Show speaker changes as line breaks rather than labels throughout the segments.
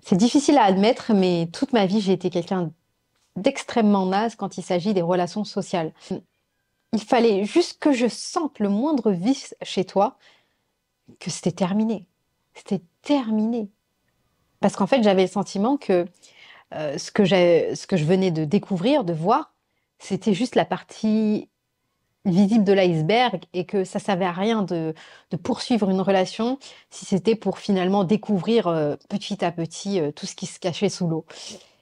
C'est difficile à admettre, mais toute ma vie, j'ai été quelqu'un d'extrêmement naze quand il s'agit des relations sociales. Il fallait juste que je sente le moindre vice chez toi, que c'était terminé. C'était terminé. Parce qu'en fait, j'avais le sentiment que ce que je venais de découvrir, de voir, c'était juste la partie visible de l'iceberg et que ça servait à rien de poursuivre une relation si c'était pour finalement découvrir petit à petit tout ce qui se cachait sous l'eau.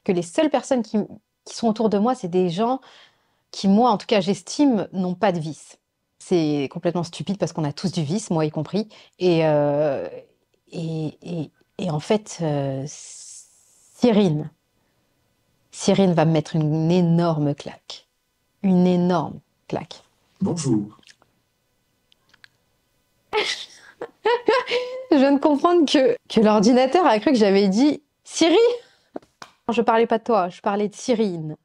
Que les seules personnes qui sont autour de moi, c'est des gens qui, moi, en tout cas, j'estime, n'ont pas de vice. C'est complètement stupide parce qu'on a tous du vice, moi y compris. Et, euh, et en fait, Cyrine, Cyrine va me mettre une énorme claque. Une énorme claque.
Bonjour.
Je viens de comprendre que l'ordinateur a cru que j'avais dit Siri. Je parlais pas de toi, je parlais de Cyrine.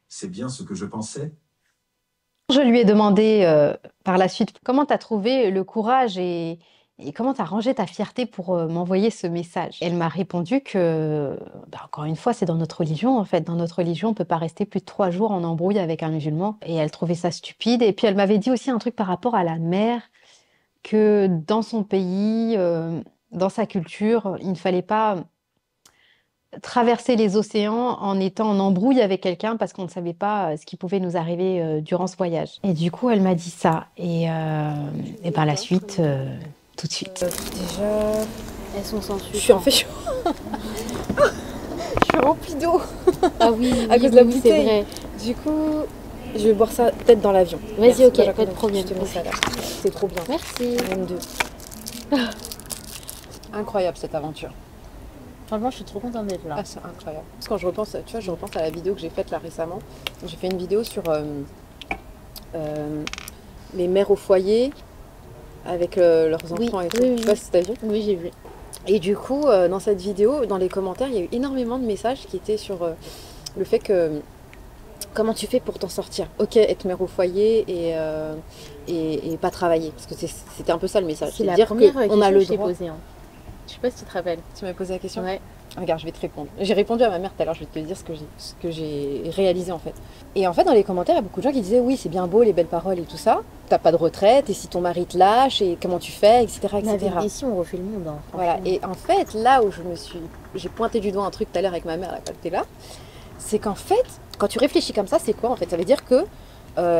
C'est bien ce que je pensais.
Je lui ai demandé par la suite comment tu as trouvé le courage et comment tu as rangé ta fierté pour m'envoyer ce message. Elle m'a répondu que, bah, encore une fois, c'est dans notre religion en fait. Dans notre religion, on ne peut pas rester plus de 3 jours en embrouille avec un musulman. Et elle trouvait ça stupide. Et puis elle m'avait dit aussi un truc par rapport à la mer, que dans son pays, dans sa culture, il ne fallait pas traverser les océans en étant en embrouille avec quelqu'un parce qu'on ne savait pas ce qui pouvait nous arriver durant ce voyage. Et du coup, elle m'a dit ça. Et par la suite, tout de suite.
Déjà,
Elles sont sans
je
sucre.
suis en fait chaud. Je suis remplie d'eau
Ah oui,
à
oui,
cause de la
oui, c'est
bouteille.
vrai.
Du coup, je vais boire ça peut-être dans l'avion.
Vas-y,
Merci,
ok,
Benjamin,
pas de problème.
Je te mets ça là. C'est trop bien.
Merci.
22. Incroyable cette aventure.
Franchement, je suis trop contente d'être là.
Ah, c'est incroyable. Parce que quand je repense, tu vois, je repense à la vidéo que j'ai faite là récemment. J'ai fait une vidéo sur les mères au foyer avec leurs
Oui,
enfants et tout.
oui,
Je
oui.
sais pas si t'as vu.
Oui, j'ai vu.
Et du coup, dans cette vidéo, dans les commentaires, il y a eu énormément de messages qui étaient sur le fait que comment tu fais pour t'en sortir. Ok, être mère au foyer et pas travailler. Parce que c'était un peu ça le message.
C'est la
dire
première
qu'on a
question
le
que je t'ai
droit.
posée. Hein. Je sais pas si tu te rappelles.
Tu m'as posé la question.
Ouais.
Regarde, je vais te répondre. J'ai répondu à ma mère tout à l'heure, je vais te dire ce que j'ai réalisé en fait. Et en fait, dans les commentaires, il y a beaucoup de gens qui disaient oui, c'est bien beau, les belles paroles et tout ça. T'as pas de retraite, et si ton mari te lâche, et comment tu fais, etc.
La
etc.
vérité, si on refait le monde. Hein,
Voilà.
franchement.
Et en fait, là où j'ai pointé du doigt un truc tout à l'heure avec ma mère, là, quand t'es là, c'est qu'en fait, quand tu réfléchis comme ça, c'est quoi en fait? Ça veut dire que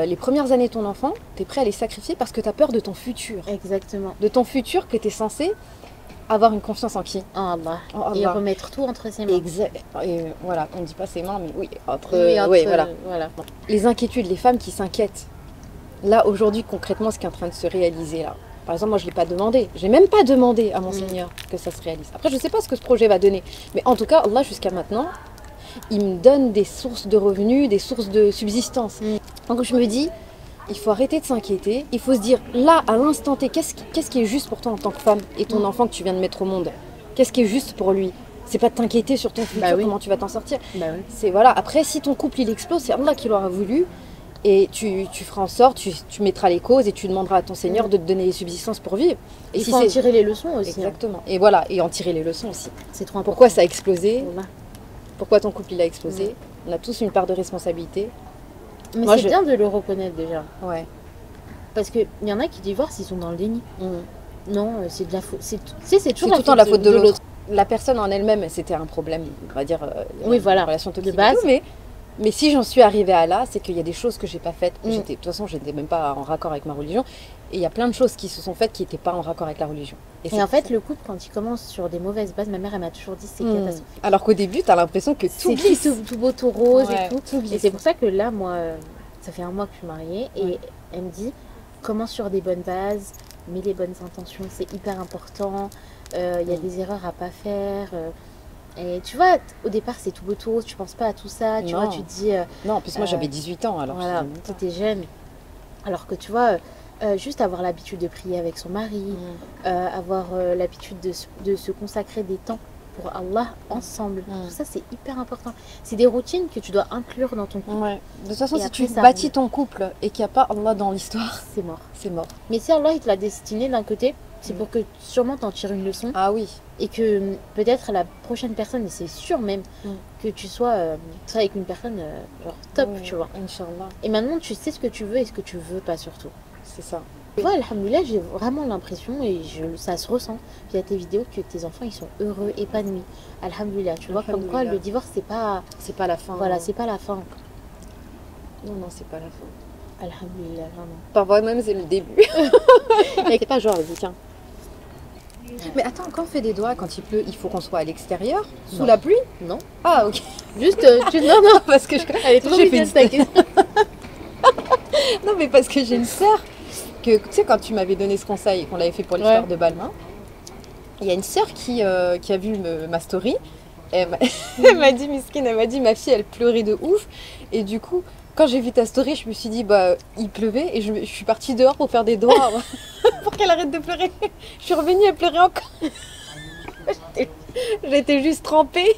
les premières années de ton enfant, t'es prêt à les sacrifier parce que t'as peur de ton futur.
Exactement.
De ton futur que t'es censé avoir une confiance en qui?
Oh Allah.
En
Et
Allah.
remettre tout entre ses mains.
Exact. Et voilà, on ne dit pas ses mains, mais oui, entre.
Oui, entre,
oui, voilà.
voilà.
Les inquiétudes, les femmes qui s'inquiètent. Là, aujourd'hui, concrètement, ce qui est en train de se réaliser là. Par exemple, moi, je ne l'ai pas demandé. J'ai même pas demandé à mon Seigneur que ça se réalise. Après, je ne sais pas ce que ce projet va donner. Mais en tout cas, Allah, jusqu'à maintenant, il me donne des sources de revenus, des sources de subsistance. Donc, je me dis, il faut arrêter de s'inquiéter. Il faut se dire, là, à l'instant T, qu'est-ce qui est juste pour toi en tant que femme et ton enfant que tu viens de mettre au monde? Qu'est-ce qui est juste pour lui? C'est pas de t'inquiéter sur ton futur,
Bah oui.
comment tu vas t'en sortir.
Bah oui.
C'est voilà. Après, si ton couple il explose, c'est Allah qui l'aura voulu. Et tu feras en sorte, tu mettras les causes et tu demanderas à ton Seigneur de te donner les subsistances pour vivre. Et
Il
si
faut en
c'est
tirer les leçons aussi. Hein.
exactement. Et voilà, et en tirer les leçons aussi.
C'est trop important.
Pourquoi ça a explosé?
Voilà.
Pourquoi ton couple il a explosé? On a tous une part de responsabilité.
Mais
Moi,
c'est
je-
bien de le reconnaître déjà.
Ouais.
Parce qu'il y en a qui divorcent, ils sont dans le déni.
Mm.
Non, c'est de la faute. C'est
C'est
toujours
tout le temps la faute de l'autre. La personne en elle-même, c'était un problème, on va dire.
Oui, voilà,
une relation toxique
de base.
et tout, mais si j'en suis arrivée à là, c'est qu'il y a des choses que j'ai pas faites.
Mm.
De toute façon, je n'étais même pas en raccord avec ma religion. Et il y a plein de choses qui se sont faites qui n'étaient pas en raccord avec la religion.
Et en fait, le couple, quand il commence sur des mauvaises bases, ma mère, elle m'a toujours dit c'est catastrophique.
Alors qu'au début, tu as l'impression que tout
C'est
glisse.
tout beau, tout rose
Ouais,
et tout.
tout
Et
glisse.
c'est pour ça que là, moi, ça fait un mois que je suis mariée et
Ouais.
elle me dit commence sur des bonnes bases, mets les bonnes intentions, c'est hyper important. Il y a des erreurs à pas faire. Et tu vois, au départ, c'est tout beau, tout rose, tu penses pas à tout ça. Tu vois,
Non.
tu te dis
Non, en plus, moi, j'avais 18 ans. Alors,
voilà,
je sais
t'étais jeune. Alors que tu vois, juste avoir l'habitude de prier avec son mari, avoir l'habitude de se consacrer des temps pour Allah ensemble. Tout ça, c'est hyper important. C'est des routines que tu dois inclure dans ton couple.
Ouais. De toute façon,
Et
si
après,
tu
ça
bâtis
roule.
ton couple et qu'il n'y a pas Allah dans l'histoire,
C'est mort.
c'est mort.
Mais si Allah, il te l'a destiné d'un côté, C'est pour que sûrement t'en tires une leçon
Ah oui.
et que peut-être la prochaine personne, et c'est sûr même, que tu sois avec une personne genre top, tu vois.
Inch'Allah.
Et maintenant, tu sais ce que tu veux et ce que tu veux pas surtout.
C'est ça.
Tu vois, alhamdoulilah, j'ai vraiment l'impression, et ça se ressent via tes vidéos, que tes enfants, ils sont heureux, épanouis. Alhamdoulilah, tu vois, comme quoi le divorce, c'est pas
la fin.
Voilà, c'est pas la fin.
Non, c'est pas la fin.
Alhamdoulilah, vraiment.
Parfois même, c'est le début. C'est pas genre, vas-y, tiens. Mais attends, quand on fait des doigts, quand il pleut, il faut qu'on soit à l'extérieur, sous la pluie?
Non.
Ah, ok.
Juste, non,
Parce que
elle est trop mignonne, ta question.
Non, mais parce que j'ai une sœur que, tu sais, quand tu m'avais donné ce conseil, qu'on l'avait fait pour l'histoire de Balmain, il y a une sœur qui a vu ma story. Elle m'a dit, Miskine, elle m'a dit, ma fille, elle pleurait de ouf. Et du coup, quand j'ai vu ta story, je me suis dit, bah, il pleuvait. Et je suis partie dehors pour faire des doigts pour qu'elle arrête de pleurer. Je suis revenue, elle pleurait encore. J'étais juste trempée.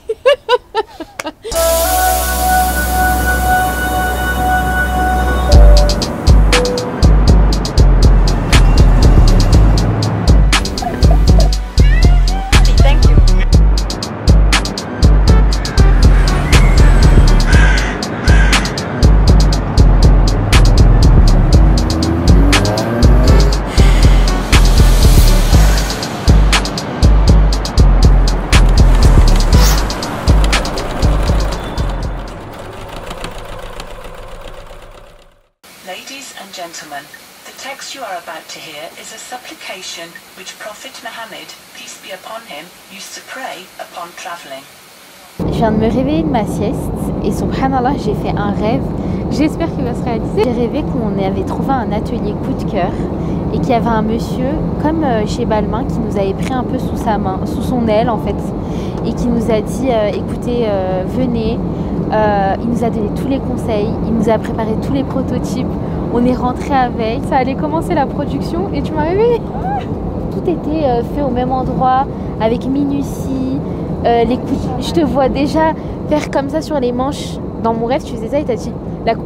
Ladies and gentlemen, the text you are about to hear is a supplication which Prophet Muhammad, peace be upon him, used to pray upon traveling.
Je viens de me réveiller de ma sieste et subhanallah, j'ai fait un rêve. J'espère qu'il va se réaliser. J'ai rêvé qu'on avait trouvé un atelier coup de cœur et qu'il y avait un monsieur, comme chez Balmain, qui nous avait pris un peu sous sa main, sous son aile en fait, et qui nous a dit écoutez, venez. Il nous a donné tous les conseils, il nous a préparé tous les prototypes. On est rentré avec, ça allait commencer la production et tu m'as réveillée. Tout était fait au même endroit, avec minutie. Je te vois déjà faire comme ça sur les manches. Dans mon rêve, tu faisais ça et t'as dit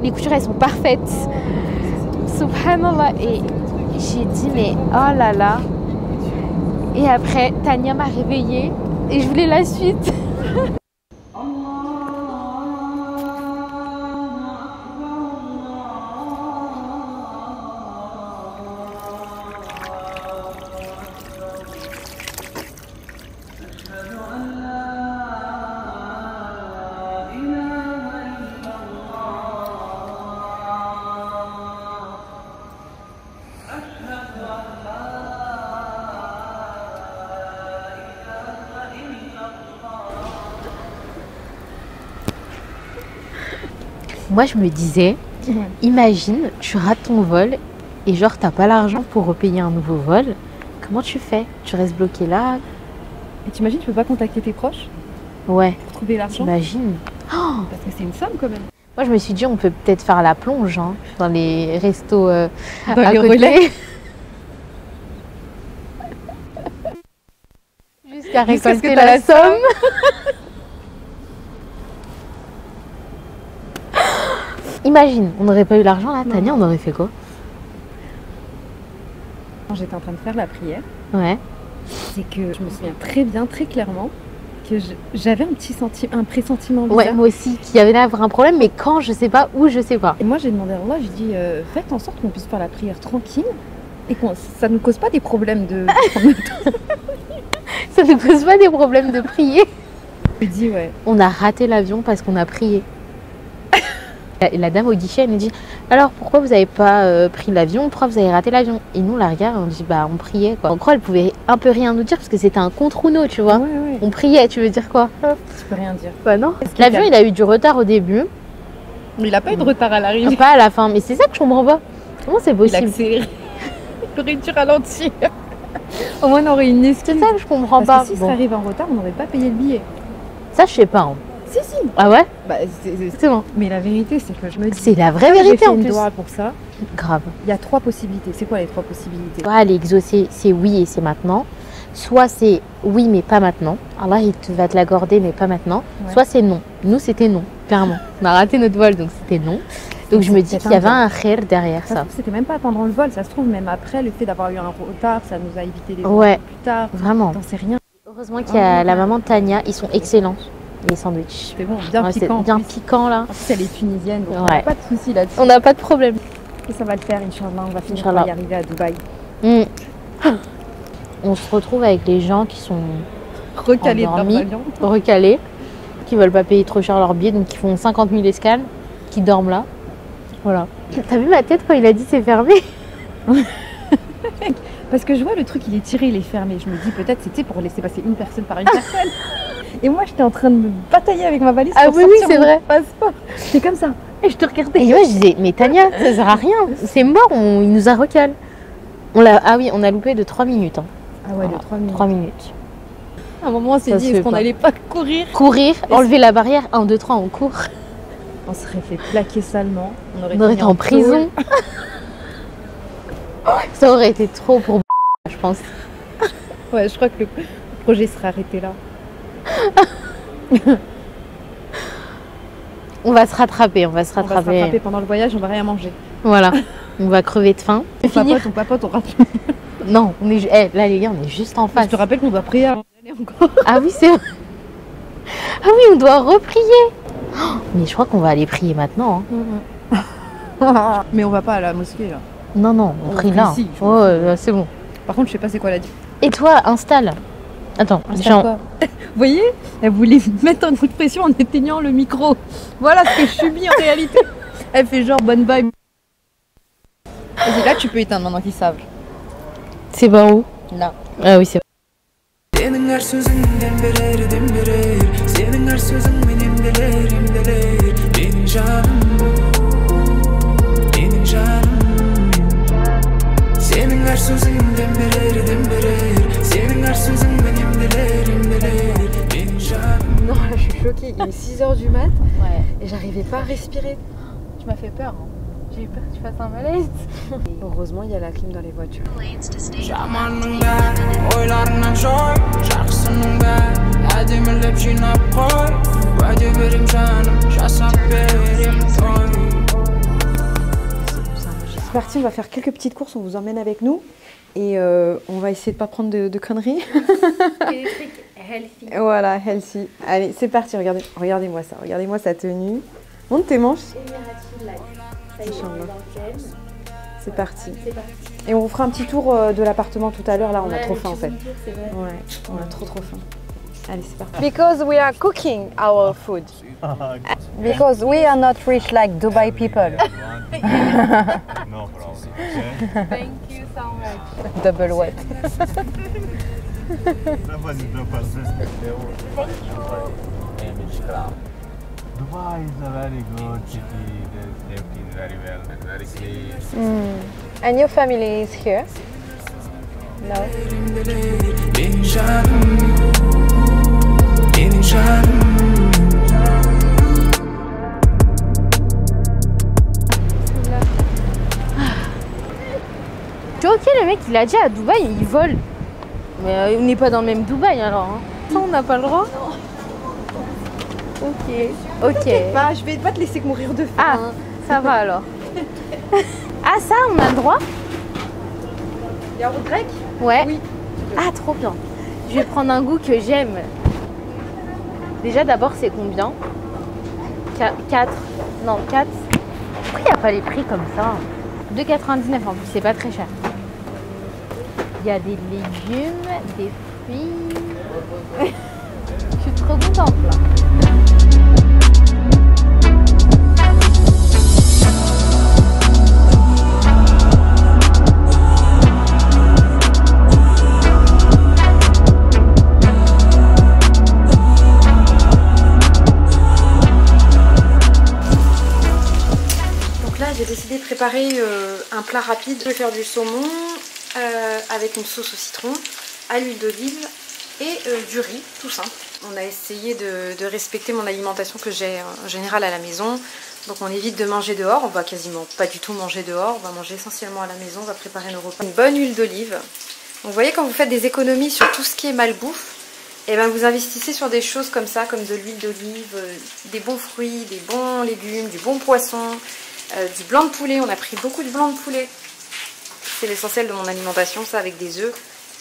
les coutures elles sont parfaites. Subhanallah. Et j'ai dit mais oh là là. Et après, Tania m'a réveillée et je voulais la suite. Moi, je me disais, imagine, tu rates ton vol et genre, t'as pas l'argent pour repayer un nouveau vol. Comment tu fais? Tu restes bloqué là?
Et t'imagines, tu peux pas contacter tes proches
Ouais.
pour trouver l'argent?
T'imagines? Oh,
Parce que c'est une somme quand même.
moi, je me suis dit, on peut peut-être faire la plonge hein, dans les restos
Dans
à
les
côté.
relais.
Jusqu'à
Jusqu'à ce que
récolter
t'as
la
la
somme. Imagine, on n'aurait pas eu l'argent là, Tania, on aurait fait quoi?
Quand j'étais en train de faire la prière,
Ouais.
c'est que je me souviens très bien, très clairement, que j'avais un pressentiment bizarre.
Ouais, moi aussi, qu'il y avait là avoir un problème, mais quand, je sais pas, où, je sais pas.
Et moi, j'ai demandé à Allah, je dis, faites en sorte qu'on puisse faire la prière tranquille et que ça ne cause pas des problèmes de...
Ça ne cause pas des problèmes de prier.
Je dis, ouais.
On a raté l'avion parce qu'on a prié. Et la dame au guichet, elle nous dit alors pourquoi vous n'avez pas pris l'avion, pourquoi vous avez raté l'avion? Et nous on la regarde et on dit bah on priait quoi. En gros elle pouvait un peu rien nous dire parce que c'était un contre Uno, tu vois.
Ouais.
On priait, tu veux dire quoi?
Je peux rien dire.
Bah non.
Est-ce qu'il
L'avion il a eu du retard au début,
Mais il a pas eu de retard à l'arrivée.
pas à la fin, mais c'est ça que je comprends pas. Comment c'est
Il a
possible?
accéléré. Il aurait dû ralentir. Au moins on aurait une excuse.
C'est ça que je comprends
Parce
pas.
que si
Bon.
ça arrive en retard, on n'aurait pas payé le billet.
Ça je sais pas. Hein.
Si.
Ah ouais?
Bah,
C'est bon.
Mais la vérité, c'est que je me dis...
C'est la vraie
J'ai
vérité
fait
en
une
plus.
doigt pour ça.
Grave.
Il y a 3 possibilités. C'est quoi les 3 possibilités?
Soit elle est exaucée, c'est oui et c'est maintenant. Soit c'est oui mais pas maintenant. Allah il va te l'accorder mais pas maintenant.
Ouais.
Soit c'est non. Nous c'était non, clairement. On a raté notre vol donc c'était non.
Donc je me dis qu'il y avait un khair derrière ça.
C'était même pas pendant le vol, ça se trouve, même après, le fait d'avoir eu un retard, ça nous a évité des
Ouais,
vols plus tard.
vraiment.
T'en sais rien.
Heureusement qu'il y a la maman de Tania, ils sont excellents, les sandwichs.
C'est bon, bien
Ouais,
piquant.
c'est bien piquant là.
En plus, elle est tunisienne, donc on
Ouais.
n'a pas de soucis là-dessus.
On n'a pas de problème.
Et ça va le faire, Inch'Allah, on va finir
Inch'Allah.
par y arriver à Dubaï.
On se retrouve avec les gens qui sont
Recalé de leur
endormis,
avion.
recalés, qui veulent pas payer trop cher leur billet, donc qui font 50 000 escales, qui dorment là. Voilà. T'as vu ma tête quand il a dit c'est fermé?
Parce que je vois le truc, il est tiré, il est fermé. Je me dis peut-être c'était pour laisser passer une personne par une personne. Et moi, j'étais en train de me batailler avec ma valise.
Ah
pour
oui, oui,
sortir
c'est
mon
vrai.
Passeport. J'étais comme ça. Et je te regardais.
Et moi je disais, mais Tania, ça sert à rien, c'est mort, il nous a recalé. Ah oui, on a loupé de 3 minutes. Hein.
Ah ouais, de 3 minutes.
3 minutes.
À un moment, on s'est
Ça
dit,
se
est-ce
fait
qu'on
pas.
n'allait pas courir?
Courir, enlever la barrière, 1, 2, 3, on court.
On serait fait plaquer salement.
On aurait
fini
été en prison. Ça aurait été trop pour je pense.
Ouais, je crois que le projet serait arrêté là.
On va se rattraper, on va se
On va se
rattraper.
rattraper pendant le voyage, on va rien manger.
Voilà, on va crever de faim.
On papote, on rate.
Non, on est, là les gars, on est juste en face.
Je te rappelle qu'on doit prier avant d'y aller encore.
Ah oui, c'est vrai. Ah oui, on doit reprier. Oh, mais je crois qu'on va aller prier maintenant. Hein.
Mais on va pas à la mosquée là.
Non, non, on prie là.
ici, je
Oh, c'est bon.
Par contre, je sais pas c'est quoi la différence.
Et toi, installe. Attends,
Vous voyez, elle voulait me mettre un coup de pression en éteignant le micro. Voilà ce que je subis en réalité. Elle fait genre bonne vibe. Vas-y, là tu peux éteindre maintenant qu'ils savent.
c'est par où?
Là.
Ah oui, c'est
Senin her sözünden birer Senin her sözün benim dilerim Benim canım Benim canım Senin her sözünden birer Senin her sözün benim dilerim Benim canım.
Non, là, je suis choquée. Il est 6h du mat
Ouais.
et j'arrivais pas à respirer.
Tu m'as fait peur. Hein. J'ai eu peur que tu fasses un malaise.
Heureusement, il y a la clim dans les voitures.
Zamanında oylarına joy Şarkısında Edimilip jinap koy Hadi verim canım Şasap verim koy.
C'est parti, on va faire quelques petites courses, on vous emmène avec nous. Et on va essayer de pas prendre de conneries.
Et des trucs healthy.
Voilà, healthy. Allez, c'est parti, regardez-moi ça. Regardez-moi sa tenue. Monte tes manches. Inch'Allah. C'est parti. Et on vous fera un petit tour de l'appartement tout à l'heure. Là, on a trop faim en fait. Ouais, on a trop faim. Allez, c'est parti. Because we are cooking our food. Because we are not rich like Dubai people.
No problem.
Thank you so much.
Double wet.
Dubai is a very good city. The safety is very well and very clean.
And your family is here? No.
Benim canım Benim canım
Tu vois, ok, le mec, il a dit à Dubaï, il vole. Mais on n'est pas dans le même Dubaï alors. Hein. Ça, on n'a pas le droit. Ok.
Bah, je vais pas te laisser mourir de faim.
Ah, ça va alors. Ah, ça, on a le droit?
Yaourt grec?
Ouais.
Oui.
Ah, trop bien. Je vais prendre un goût que j'aime. Déjà, d'abord, c'est combien? 4. Non, 4. Pourquoi il n'y a pas les prix comme ça? 2,99 en plus, c'est pas très cher. Il y a des légumes, des fruits. Je suis trop contente là.
J'ai décidé de préparer un plat rapide. Je vais faire du saumon avec une sauce au citron, à l'huile d'olive et du riz, tout simple. On a essayé de respecter mon alimentation que j'ai en général à la maison. Donc on évite de manger dehors, on va quasiment pas du tout manger dehors, on va manger essentiellement à la maison, on va préparer nos repas. Une bonne huile d'olive. Donc vous voyez, quand vous faites des économies sur tout ce qui est malbouffe, et ben vous investissez sur des choses comme ça, comme de l'huile d'olive, des bons fruits, des bons légumes, du bon poisson. Du blanc de poulet, on a pris beaucoup de blanc de poulet. C'est l'essentiel de mon alimentation, ça avec des œufs.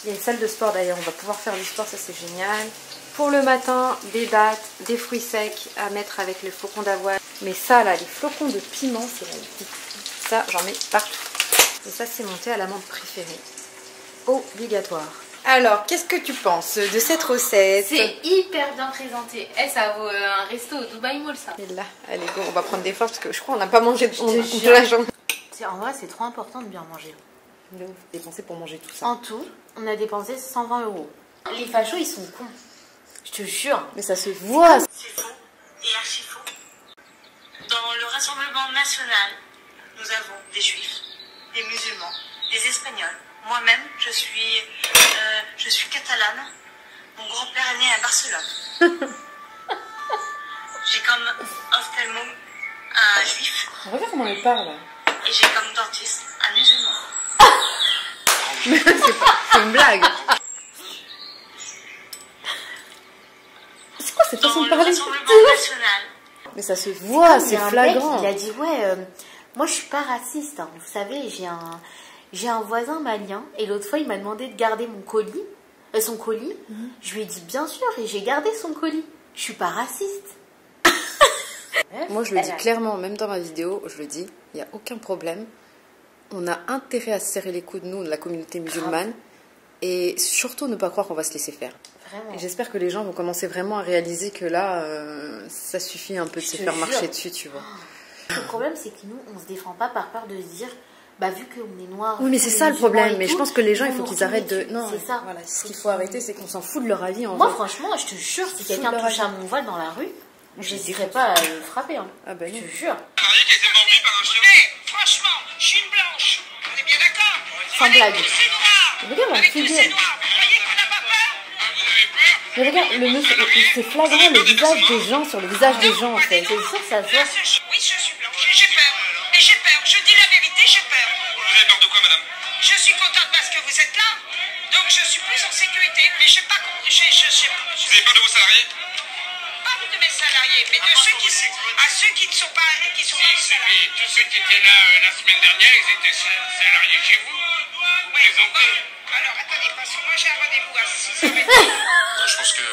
Il y a une salle de sport d'ailleurs, on va pouvoir faire du sport, ça c'est génial. Pour le matin, des dattes, des fruits secs à mettre avec les flocons d'avoine. Mais ça là, les flocons de piment, c'est la vie. Ça, j'en mets partout. Et ça, c'est mon thé à l'amande préféré. Obligatoire. Alors, qu'est-ce que tu penses de cette recette?
C'est hyper bien présenté. Ça vaut un resto au Dubai Mall, ça.
Et là, allez go, on va prendre des forces parce que je crois qu'on n'a pas mangé de
jure.
la journée.
En vrai, c'est trop important de bien manger.
De ouf, dépenser pour manger tout ça.
En tout, on a dépensé 120 €. Les fachos, ils sont cons. Je te jure.
Mais ça se voit.
C'est faux et archi faux. Dans le Rassemblement national, nous avons des juifs, des musulmans, des espagnols. Moi-même, je suis catalane. Mon grand-père est né à Barcelone. J'ai comme ophtalmo un juif.
Regarde comment elle parle.
Et j'ai comme dentiste un musulman.
C'est une blague. C'est quoi cette façon
Dans
de
le
parler?
Rassemblement national.
Mais ça se voit, c'est
Il y a un
flagrant.
mec, il a dit ouais, moi je suis pas raciste. Hein. Vous savez, j'ai un voisin malien et l'autre fois il m'a demandé de garder mon colis, son colis. Je lui ai dit bien sûr et j'ai gardé son colis. Je suis pas raciste.
Moi je le dis clairement, même dans ma vidéo, je le dis, il n'y a aucun problème. On a intérêt à se serrer les coudes, nous, de la communauté musulmane, et surtout ne pas croire qu'on va se laisser faire.
Vraiment.
Et j'espère que les gens vont commencer vraiment à réaliser que là, ça suffit un peu de se faire marcher dessus, tu vois.
Le problème c'est que nous, on se défend pas par peur de se dire, bah vu qu'on est noir.
Oui, mais c'est ça le problème. Mais je pense que les gens, il faut qu'ils arrêtent de. Non,
c'est ça.
Voilà, ce qu'il faut arrêter, c'est qu'on s'en fout de leur avis.
Moi, franchement, je te jure, si quelqu'un touche à mon voile dans la rue, je n'hésiterai pas à le frapper. Hein.
Ah ben
je
non.
te jure.
Franchement, je suis une blanche. On est bien d'accord?
Sans blague.
C'est noir.
Regarde la
Avec tous
figure.
ces noirs, vous croyez qu'on n'a pas peur? Vous avez peur?
Mais regarde, le monsieur, c'est flagrant le visage des gens sur le visage des gens en fait.
C'est sûr que ça se voit.
Oui, je suis blanche et j'ai peur. Et j'ai peur. Je dis la vérité, j'ai peur. Vous avez peur de quoi, madame? Je suis contente parce que vous êtes là. Donc je suis plus en sécurité. Mais j'ai pas compris. Vous avez peur de vos salariés? Pas de mes salariés, mais de ceux qui ne sont pas des salariés. Tous ceux qui étaient là la semaine dernière, ils étaient salariés chez vous. Oui, alors attendez, parce que moi j'ai un rendez-vous à 6h30. Je pense que.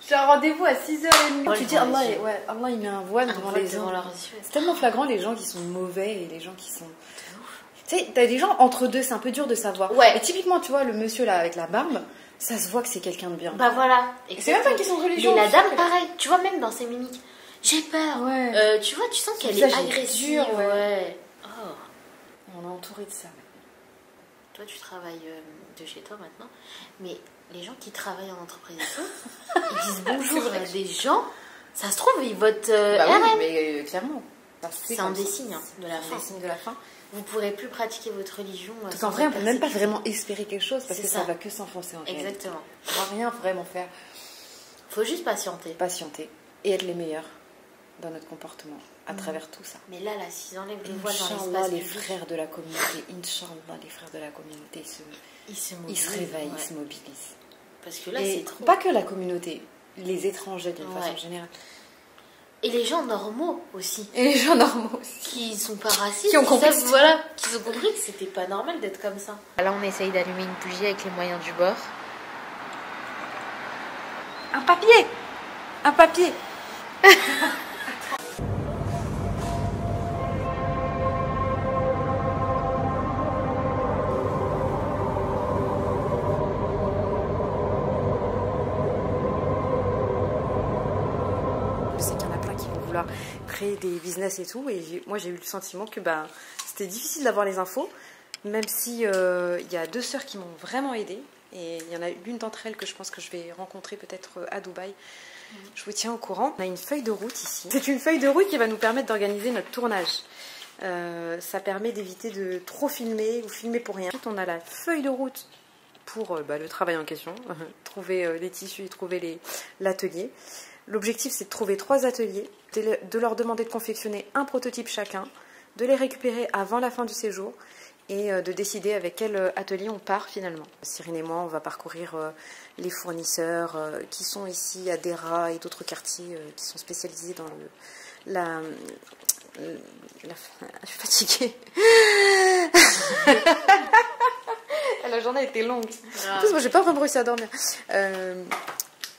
J'ai un rendez-vous à 6h30.
Ouais,
Tu dis,
dans
Allah,
les yeux.
ouais, Allah il met un voile devant les gens.
leurs yeux.
C'est tellement flagrant les gens qui sont mauvais et les gens qui sont. Tu sais, t'as des gens entre deux, c'est un peu dur de savoir.
Ouais.
Et typiquement, tu vois, le monsieur là avec la barbe, ça se voit que c'est quelqu'un de bien.
Bah voilà.
Et c'est même pas une question de religion.
Mais la dame, pareil. Tu vois, même dans ses mimiques. J'ai peur.
Ouais.
Tu vois, tu sens qu'elle
visage
est
est
agressive.
dur, ouais.
Ouais. Oh.
On est entouré de ça.
Toi, tu travailles de chez toi maintenant. Mais les gens qui travaillent en entreprise et tout, ils disent bonjour à des gens. Ça se trouve, ils votent
Bah oui,
RN.
mais clairement.
C'est un des signes de la fin.
des signes de la fin.
Vous pourrez plus pratiquer votre religion.
Donc
sans
en vrai, on
être
peut même pas
persécuté.
vraiment espérer quelque chose parce
C'est
que
ça.
ça va que s'enfoncer en réalité.
Exactement.
On va rien vraiment faire.
Faut juste patienter.
Patienter et être les meilleurs dans notre comportement à travers tout ça.
Mais là, s'ils enlèvent les voiles dans
Inch'Allah,
l'espace
les
public,
frères de la communauté, Inch'Allah, les frères de la communauté
ils se
ils
mobilisent.
se réveillent,
Ouais.
ils se mobilisent.
Parce que là,
Et
c'est trop.
pas que la communauté, les étrangers d'une
Ouais.
façon générale.
Et les gens normaux aussi.
Et les gens normaux aussi.
Qui sont pas racistes.
Qui ont compris
savent,
ce
voilà, qui ont compris que c'était pas normal d'être comme ça. Là, on essaye d'allumer une bougie avec les moyens du bord.
Un papier. Un papier. Je sais qu'il y en a plein qui vont vouloir créer des business et tout, et moi j'ai eu le sentiment que c'était difficile d'avoir les infos, même si il y a 2 sœurs qui m'ont vraiment aidée, et il y en a l'une d'entre elles que je pense que je vais rencontrer peut-être à Dubaï. Je vous tiens au courant. On a une feuille de route ici. C'est une feuille de route qui va nous permettre d'organiser notre tournage. Ça permet d'éviter de trop filmer ou filmer pour rien. Ensuite, on a la feuille de route pour le travail en question, trouver les tissus et trouver l'atelier. L'objectif, c'est de trouver 3 ateliers, de leur demander de confectionner un prototype chacun, de les récupérer avant la fin du séjour et de décider avec quel atelier on part finalement. Cyrine et moi, on va parcourir les fournisseurs qui sont ici à Dera et d'autres quartiers qui sont spécialisés dans Je suis fatiguée. La journée a été longue. En plus, moi, j'ai pas vraiment réussi à dormir.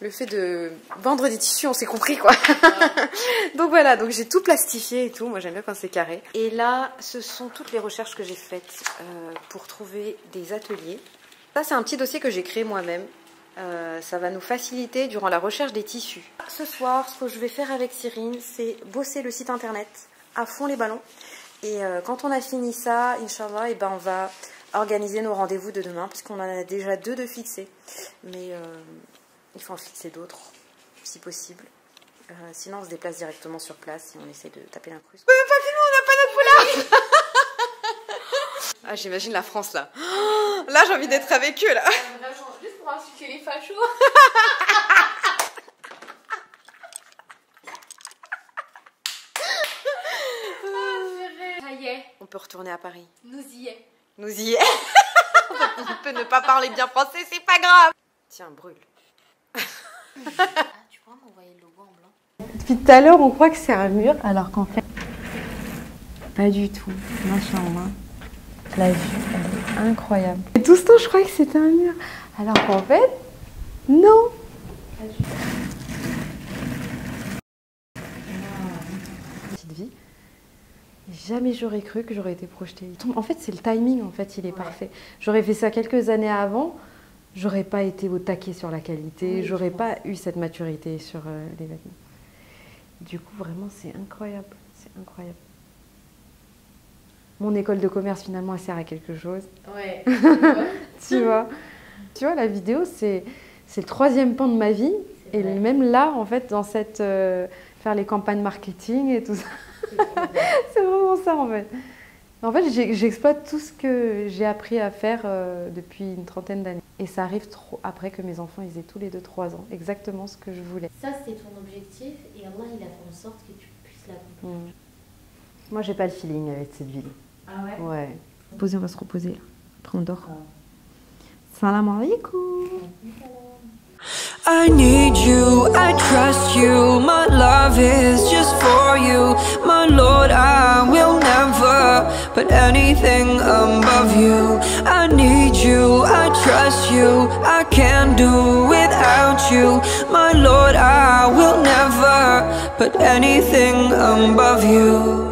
Le fait de vendre des tissus, on s'est compris, quoi. Donc voilà, donc j'ai tout plastifié et tout. Moi, j'aime bien quand c'est carré. Et là, ce sont toutes les recherches que j'ai faites pour trouver des ateliers. Ça, c'est un petit dossier que j'ai créé moi-même. Ça va nous faciliter durant la recherche des tissus. Ce soir, ce que je vais faire avec Cyrine, c'est bosser le site internet à fond les ballons. Et quand on a fini ça, Inch'Allah, et ben on va organiser nos rendez-vous de demain, puisqu'on en a déjà 2 de fixés. Mais il faut en fixer d'autres, si possible. Sinon, on se déplace directement sur place et on essaie de taper l'incruste. On n'a pas fini, on n'a pas notre foulard. Ah, j'imagine la France, là. Là, j'ai envie d'être avec eux, là.
Vraiment, juste pour insulter les fachos. Ça y est,
On peut retourner à Paris.
nous y est.
Nous y est. On peut ne pas parler bien français, c'est pas grave. Tiens, brûle.
Ah, tu pourras m'envoyer le logo en blanc?
Depuis tout à l'heure, on croit que c'est un mur, alors qu'en fait, pas du tout. Machallah. La vue, elle est incroyable. Et tout ce temps, je croyais que c'était un mur, alors qu'en fait, non. Petite vie. Jamais j'aurais cru que j'aurais été projetée. En fait, c'est le timing, en fait, il est parfait. J'aurais fait ça quelques années avant, j'aurais pas été au taquet sur la qualité, j'aurais pas eu cette maturité sur les vêtements. Du coup, vraiment, c'est incroyable. C'est incroyable. Mon école de commerce, finalement, elle sert à quelque chose.
Ouais.
Tu vois, la vidéo, c'est le 3e pan de ma vie. Et même là, en fait, dans cette... faire les campagnes marketing et tout ça. C'est vraiment ça, en fait. En fait, j'exploite tout ce que j'ai appris à faire depuis une 30aine d'années. Et ça arrive trop après que mes enfants, ils aient tous les 2 3 ans. Exactement ce que je voulais.
Ça, c'était ton objectif et Allah, il a fait en sorte que tu puisses l'accomplir.
Moi, j'ai pas le feeling avec cette ville.
Ah ouais?
Ouais. On va se reposer là. Après, on dort. Salam alaikum.
I need you, I trust you, my love is just for you. My Lord, I will never put anything above you. I need you, I trust you, I can't do without you. My Lord, I will never put anything above you.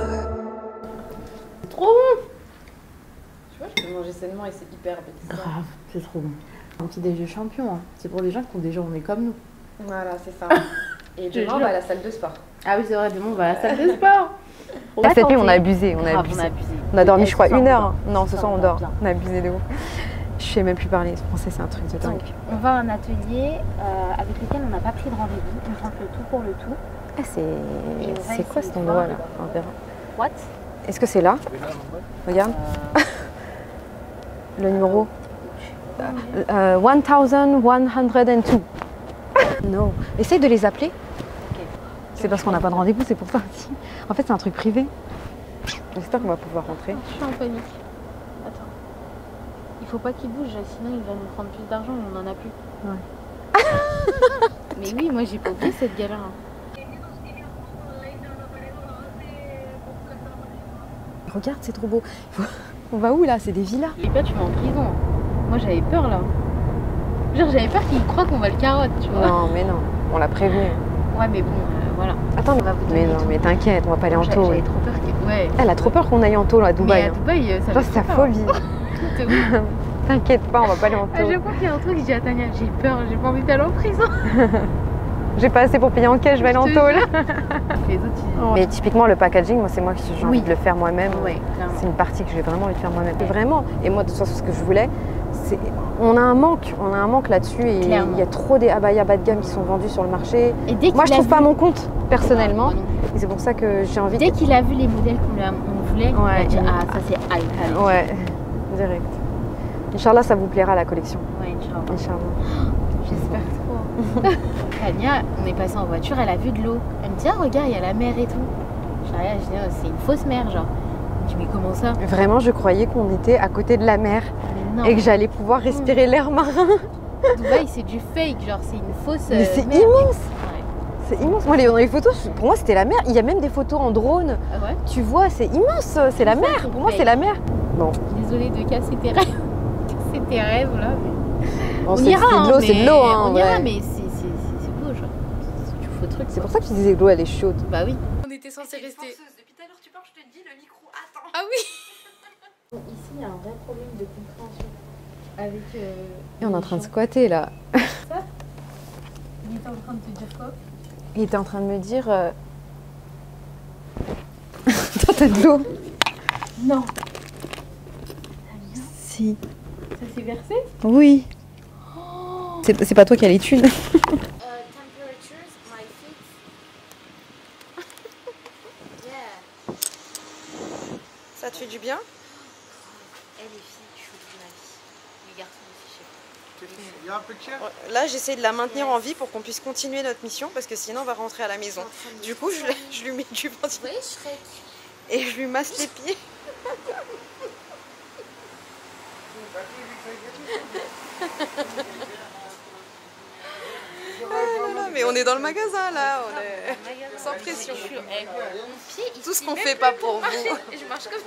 Trop bon.
Tu vois, je peux manger sainement et c'est hyper bête.
Grave, c'est trop bon.
Un petit déjeuner champion, hein. C'est pour des gens qui ont des journées comme nous.
Voilà, c'est ça.
Et demain, on va à la salle de sport.
Ah oui, c'est vrai, demain, on va à la salle de sport.
Cette nuit, on a abusé. On a abusé. On a dormi, je crois, 1 heure. Non, ce soir, on dort. On a abusé de ouf. Je sais même plus parler français, c'est un truc de dingue.
Donc, on va à un atelier avec lequel on n'a pas pris de rendez-vous. On tente le tout pour le tout.
Ah, c'est quoi cet endroit là? On verra.
What?
Est-ce que c'est là? Regarde. Le numéro 1102. Non. Essaye de les appeler. C'est parce qu'on n'a pas de rendez-vous, c'est pour ça. En fait, c'est un truc privé. J'espère qu'on va pouvoir rentrer.
Je suis en panique. Attends. Il faut pas qu'il bouge, sinon il va nous prendre plus d'argent, on n'en a plus.
Ouais.
Mais oui, moi j'ai pas oublié cette galère.
Regarde, c'est trop beau. On va où là? C'est des villas.
Et pas, tu vas en prison. Moi j'avais peur là. Genre j'avais peur qu'il croit qu'on va le carotte, tu vois.
Non, mais non. On l'a prévenu.
Ouais, mais bon, voilà.
Attends,
On va vous donner
mais non,
tout.
mais t'inquiète, on va pas aller en taux.
J'avais trop peur qu'il... Ouais.
Elle a trop peur qu'on aille en taux là, à Dubaï.
Mais à Dubaï, ça
Ça,
fait
c'est sa
peur.
phobie.
Tout est bon.
T'inquiète pas, on va pas aller en
À
taux.
chaque fois qu'il y a un truc, je dis à Tania, j'ai peur, j'ai pas envie d'aller en prison.
J'ai pas assez pour payer en cash, je vais aller en
Je
taux
te
là.
Les autres, ils...
Mais typiquement, le packaging, moi, c'est moi qui j'ai envie de le faire moi-même.
Ouais, clairement.
C'est une partie que j'ai vraiment envie de faire moi-même. Vraiment. Et moi, de toute façon, ce que je voulais, c'est. On a un manque là-dessus et
Clairement.
il y a trop des abayas bas de gamme qui sont vendus sur le marché.
Et dès
Moi, je
qu'il a
trouve pas
vu-
mon compte personnellement.
Moi non plus.
Et c'est pour ça que j'ai envie
Dès qu'il a vu les modèles on voulait, il a
Ouais,
dit
il-
ah ça c'est hype. allez.
Ouais, direct. Inch'Allah, ça vous plaira la collection.
Ouais, Inch'Allah.
Inch'Allah.
J'espère trop. Tania, on est passé en voiture, elle a vu de l'eau. Elle me dit ah regarde, il y a la mer et tout. Je dis ah, c'est une fausse mer genre. Je dis mais comment ça?
Vraiment, je croyais qu'on était à côté de la mer
Mais non.
et que j'allais pouvoir respirer l'air marin.
Dubaï c'est du fake, genre c'est une fausse
Mais c'est
mer.
immense.
Ouais.
C'est immense. Moi, dans les photos, pour moi, c'était la mer. Il y a même des photos en drone.
Ah ouais.
Tu vois, c'est immense. C'est la mer. Pour moi, c'est la mer. Bon.
Désolée de casser tes rêves. Casser tes rêves, là. Mais...
Bon,
on ira,
c'est de l'eau, c'est de l'eau. Hein,
on ira,
ouais.
mais c'est beau, genre. C'est du faux truc.
C'est pour ça que tu disais que l'eau, elle est chaude.
Bah oui.
On était censé rester.
Depuis tout à l'heure, tu parles, je te dis, le micro attend.
Ah oui.
Ici, il y a un vrai problème de compréhension. Avec.
Et on est en train de squatter, là.
Il était en train de te dire quoi?
Il était en train de me dire... Toi, t'as de l'eau?
Non.
Si.
Ça s'est versé?
Oui. C'est pas toi qui as les thunes.
Temperatures, my feet. Yeah.
Ça te fait du bien?
Elle est fille, je suis de ma vie. Les garçons aussi, je sais pas.
Là, j'essaie de la maintenir en vie pour qu'on puisse continuer notre mission parce que sinon on va rentrer à la maison. Du coup, je lui mets du ventilateur.
Oui, Shrek.
Et je lui masse les pieds. Mais on est dans le magasin là, on est sans pression. Tout ce qu'on fait pas pour vous.
Et je marche comme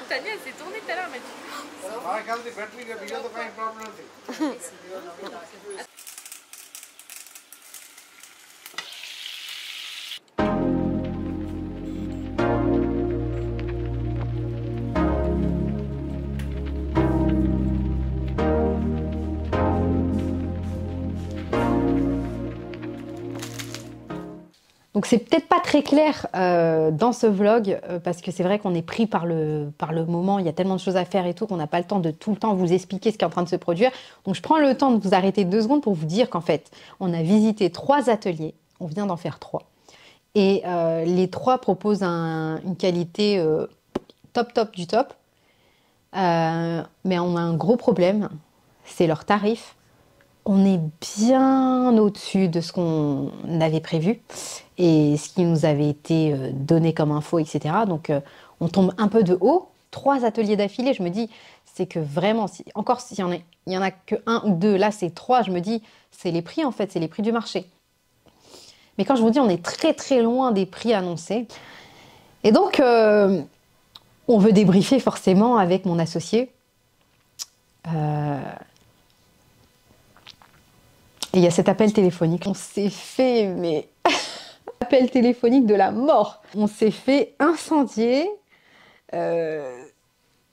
Tania, elle s'est tournée tout à l'heure, elle m'a dit.
Donc c'est peut-être pas très clair dans ce vlog parce que c'est vrai qu'on est pris par le moment, il y a tellement de choses à faire et tout qu'on n'a pas le temps de tout le temps vous expliquer ce qui est en train de se produire. Donc je prends le temps de vous arrêter 2 secondes pour vous dire qu'en fait on a visité 3 ateliers, on vient d'en faire 3. Et les 3 proposent une qualité top du top. Mais on a un gros problème, c'est leur tarif. On est bien au-dessus de ce qu'on avait prévu et ce qui nous avait été donné comme info, etc. Donc on tombe un peu de haut. 3 ateliers d'affilée, je me dis, c'est que vraiment, encore s'il y en a que 1 ou 2, là c'est 3, je me dis, c'est les prix en fait, c'est les prix du marché. Mais quand je vous dis, on est très loin des prix annoncés. Et donc, on veut débriefer forcément avec mon associé. Et il y a cet appel téléphonique. On s'est fait, mais appel téléphonique de la mort. On s'est fait incendier.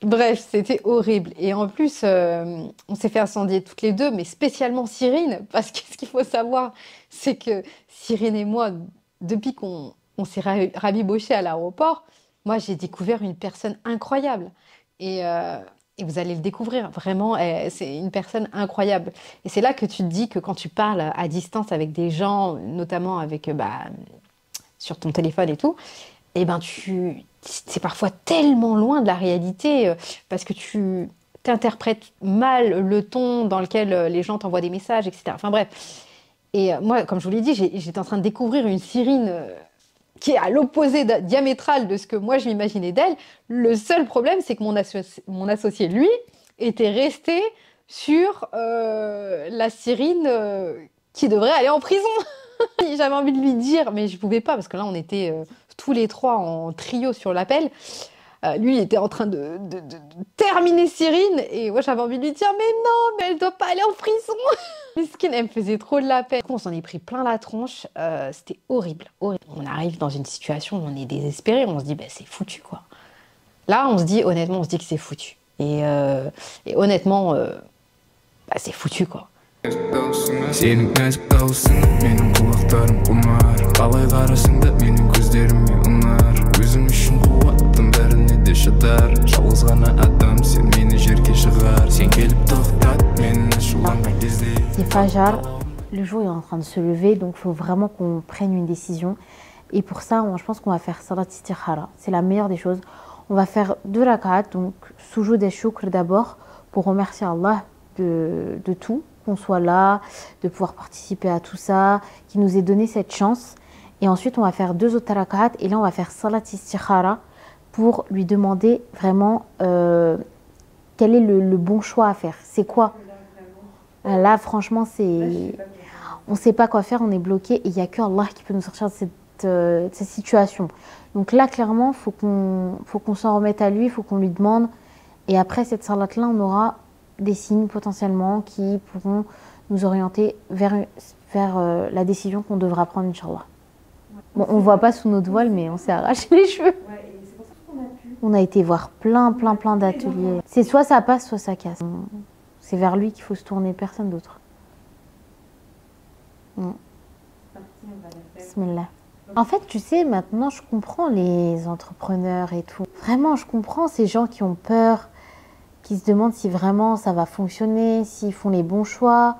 Bref, c'était horrible. Et en plus, on s'est fait incendier toutes les 2, mais spécialement Cyrine, parce que ce qu'il faut savoir, c'est que Cyrine et moi, depuis qu'on s'est rabiboché à l'aéroport, moi, j'ai découvert une personne incroyable. Et vous allez le découvrir, vraiment, c'est une personne incroyable. Et c'est là que tu te dis que quand tu parles à distance avec des gens, notamment avec, sur ton téléphone et tout, et c'est parfois tellement loin de la réalité parce que tu t'interprètes mal le ton dans lequel les gens t'envoient des messages, etc. Enfin bref. Et moi, comme je vous l'ai dit, j'étais en train de découvrir une Cyrine qui est à l'opposé diamétral de ce que moi je m'imaginais d'elle. Le seul problème, c'est que mon associé, lui, était resté sur la Cyrine qui devrait aller en prison. J'avais envie de lui dire, mais je pouvais pas, parce que là, on était tous les 3 en trio sur l'appel. Lui, il était en train de terminer Cyrine, et moi, j'avais envie de lui dire, mais non, mais elle doit pas aller en prison. Miskine, elle me faisait trop de la peine. On s'en est pris plein la tronche, c'était horrible. On arrive dans une situation où on est désespéré, on se dit, c'est foutu, quoi. Là, honnêtement, on se dit que c'est foutu. Et honnêtement, c'est foutu, quoi.
C'est Fajar, le jour est en train de se lever, donc il faut vraiment qu'on prenne une décision. Et pour ça, je pense qu'on va faire Salat Istikhara. C'est la meilleure des choses. On va faire 2 rak'at, donc Soujoud et Shukr d'abord, pour remercier Allah de tout, qu'on soit là, de pouvoir participer à tout ça, qu'il nous ait donné cette chance. Et ensuite, on va faire 2 autres rak'at, et là, on va faire Salat Istikhara pour lui demander vraiment quel est le bon choix à faire. C'est quoi? Là, franchement, on ne sait pas quoi faire, on est bloqué et il n'y a que Allah qui peut nous sortir de cette situation. Donc là, clairement, faut qu'on s'en remette à lui, il faut qu'on lui demande. Et après cette salat-là, on aura des signes potentiellement qui pourront nous orienter vers la décision qu'on devra prendre, Inch'Allah. Bon, on ne voit pas sous notre voile, mais on s'est arraché les cheveux. On a été voir plein d'ateliers. C'est soit ça passe, soit ça casse. C'est vers lui qu'il faut se tourner, personne d'autre. Bismillah. En fait, tu sais, maintenant, je comprends les entrepreneurs et tout. Vraiment, je comprends ces gens qui ont peur, qui se demandent si vraiment ça va fonctionner, s'ils font les bons choix.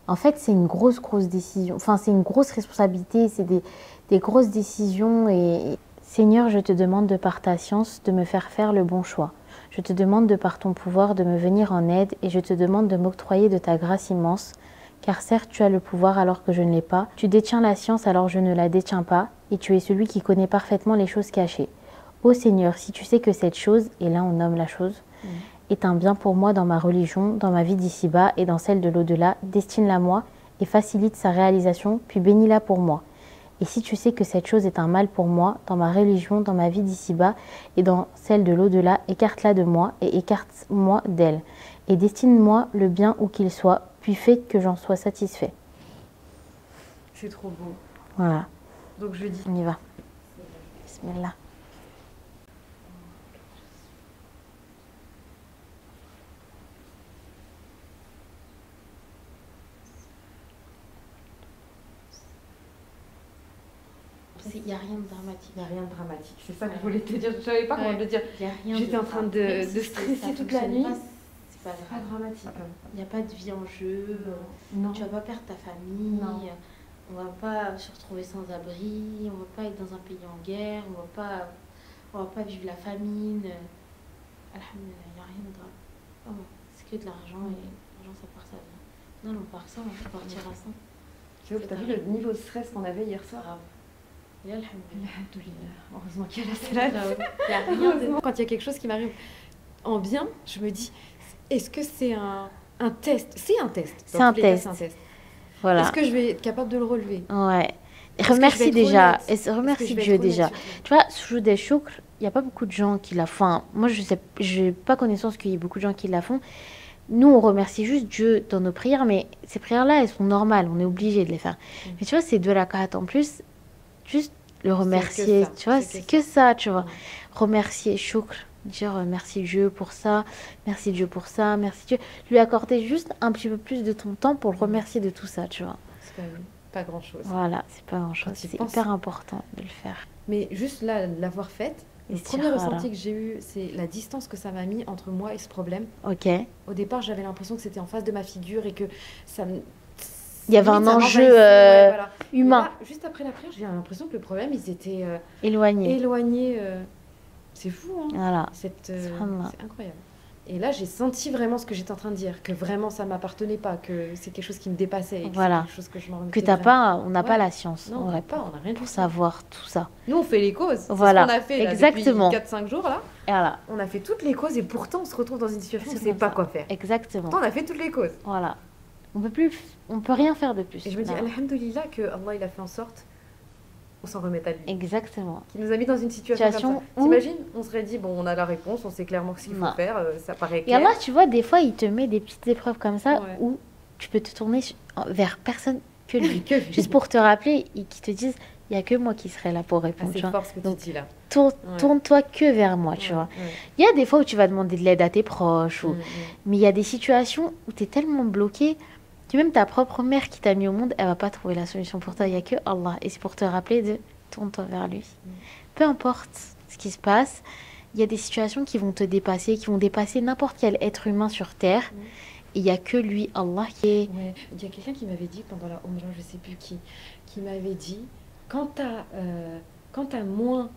En fait, c'est une grosse décision. Enfin, c'est une grosse responsabilité, c'est des grosses décisions. Et Seigneur, je te demande de par ta science de me faire faire le bon choix. Je te demande de par ton pouvoir de me venir en aide et je te demande de m'octroyer de ta grâce immense. Car certes, tu as le pouvoir alors que je ne l'ai pas. Tu détiens la science alors je ne la détiens pas. Et tu es celui qui connaît parfaitement les choses cachées. Ô Seigneur, si tu sais que cette chose, et là on nomme la chose, est un bien pour moi dans ma religion, dans ma vie d'ici-bas et dans celle de l'au-delà, destine-la moi et facilite sa réalisation, puis bénis-la pour moi. Et si tu sais que cette chose est un mal pour moi, dans ma religion, dans ma vie d'ici-bas et dans celle de l'au-delà, écarte-la de moi et écarte-moi d'elle. Et destine-moi le bien où qu'il soit, puis fais que j'en sois satisfait.
C'est trop beau.
Voilà.
Donc je dis.
On y va. Bismillah.
Il n'y a rien de dramatique.
Il n'y a rien de dramatique. C'est ça que je voulais te dire. Je ne savais pas comment le dire. J'étais en train de stresser toute la nuit.
C'est pas
dramatique.
Il n'y a pas de vie en jeu.
Non.
Tu vas pas perdre ta famille.
Non.
On va pas se retrouver sans abri. On va pas être dans un pays en guerre. On va pas vivre la famine. Alhamdulillah, il n'y a rien de drame. Oh, c'est que de l'argent et l'argent ça part ça vient. Non, on part ça, on va partir à ça.
Tu as vu le niveau de stress qu'on avait hier soir?
Alhamdulillah.
Heureusement qu'il y a la salade.
Il y a rien de...
Quand il y a quelque chose qui m'arrive en bien, je me dis, est-ce que c'est un test? C'est un test.
C'est un test. Voilà.
Est-ce que je vais être capable de le relever?
Ouais. Remercie déjà. Remercie Dieu déjà. Tu vois, Soujoud des Choukr, il n'y a pas beaucoup de gens qui la font. Enfin, moi, je n'ai pas connaissance qu'il y ait beaucoup de gens qui la font. Nous, on remercie juste Dieu dans nos prières, mais ces prières-là, elles sont normales. On est obligé de les faire. Mais tu vois, ces deux rak'at en plus, juste le remercier, tu vois, c'est que ça, tu vois. Remercier, choukr, dire merci Dieu pour ça, merci Dieu pour ça, merci Dieu. Lui accorder juste un petit peu plus de ton temps pour le remercier de tout ça, tu vois.
C'est pas grand-chose.
Voilà, c'est pas grand-chose. C'est hyper important de le faire.
Mais juste là, l'avoir faite, le premier ressenti que j'ai eu, c'est la distance que ça m'a mis entre moi et ce problème.
Ok.
Au départ, j'avais l'impression que c'était en face de ma figure et que ça me...
Il y avait un enjeu humain.
Là, juste après la prière, j'ai l'impression que le problème, ils étaient
éloignés.
C'est fou, hein.
Voilà.
C'est incroyable. Et là, j'ai senti vraiment ce que j'étais en train de dire, que vraiment ça ne m'appartenait pas, que c'est quelque chose qui me dépassait. Et que
voilà.
quelque chose que je m'en
que t'as pas, on n'a pas la science.
Non, on n'a rien
pour savoir tout ça.
Nous, on fait les causes.
Voilà.
C'est ce qu'on a fait là,
exactement.
depuis 4-5 jours là.
Et voilà.
On a fait toutes les causes et pourtant on se retrouve dans une situation où on ne sait pas quoi faire.
Exactement.
Pourtant, on a fait toutes les causes.
Voilà. On peut rien faire de plus.
Et je me dis, alhamdoulilah, que Allah il a fait en sorte on s'en remette à lui.
Exactement.
Qui nous a mis dans une situation comme ça. T'imagines, on serait dit, bon, on a la réponse, on sait clairement ce qu'il faut faire, ça paraît clair.
Et Allah, tu vois, des fois, il te met des petites épreuves comme ça où tu peux te tourner vers personne que lui. Juste pour te rappeler, qui te disent, il n'y a que moi qui serai là pour répondre.
C'est fort ce que tu dis là.
Tourne-toi que vers moi, tu vois. Il y a des fois où tu vas demander de l'aide à tes proches, mais il y a des situations où tu es tellement bloqué. Même ta propre mère qui t'a mis au monde, elle va pas trouver la solution pour toi. Il n'y a que Allah. Et c'est pour te rappeler de tourne-toi vers lui. Peu importe ce qui se passe, il y a des situations qui vont te dépasser, qui vont dépasser n'importe quel être humain sur Terre. Et il n'y a que lui, Allah, qui est...
Il y a quelqu'un qui m'avait dit pendant la Umrah, je ne sais plus qui m'avait dit, quand tu as moins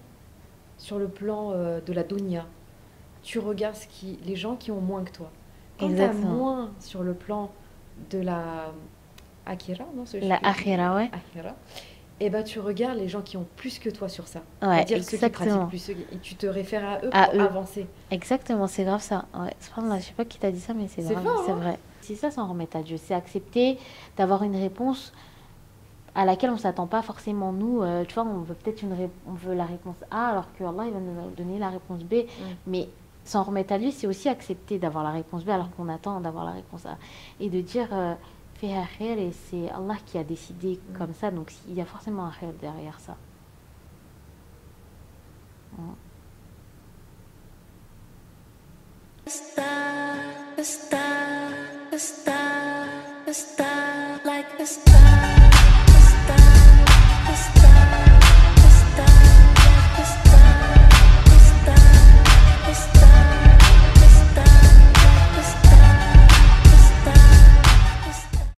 sur le plan de la dunya, tu regardes les gens qui ont moins que toi. Quand tu as moins sur le plan de la Akhira, non,
la Akhira, ouais.
Akhira. Et ben tu regardes les gens qui ont plus que toi sur ça.
Ouais,
c'est-à-dire
exactement.
Ceux qui pratiquent plus, et tu te réfères à eux pour avancer.
Exactement, c'est grave ça. Ouais, je sais pas qui t'a dit ça, mais c'est grave,
fort,
c'est vrai. C'est ça, s'en remettre à Dieu. C'est accepter d'avoir une réponse à laquelle on s'attend pas forcément nous. Tu vois, on veut peut-être on veut la réponse A alors que Allah il va nous donner la réponse B. Mais s'en remettre à lui, c'est aussi accepter d'avoir la réponse B alors qu'on attend d'avoir la réponse A. Et de dire fais un khair et c'est Allah qui a décidé comme ça, donc il y a forcément un khair derrière ça.
Stop.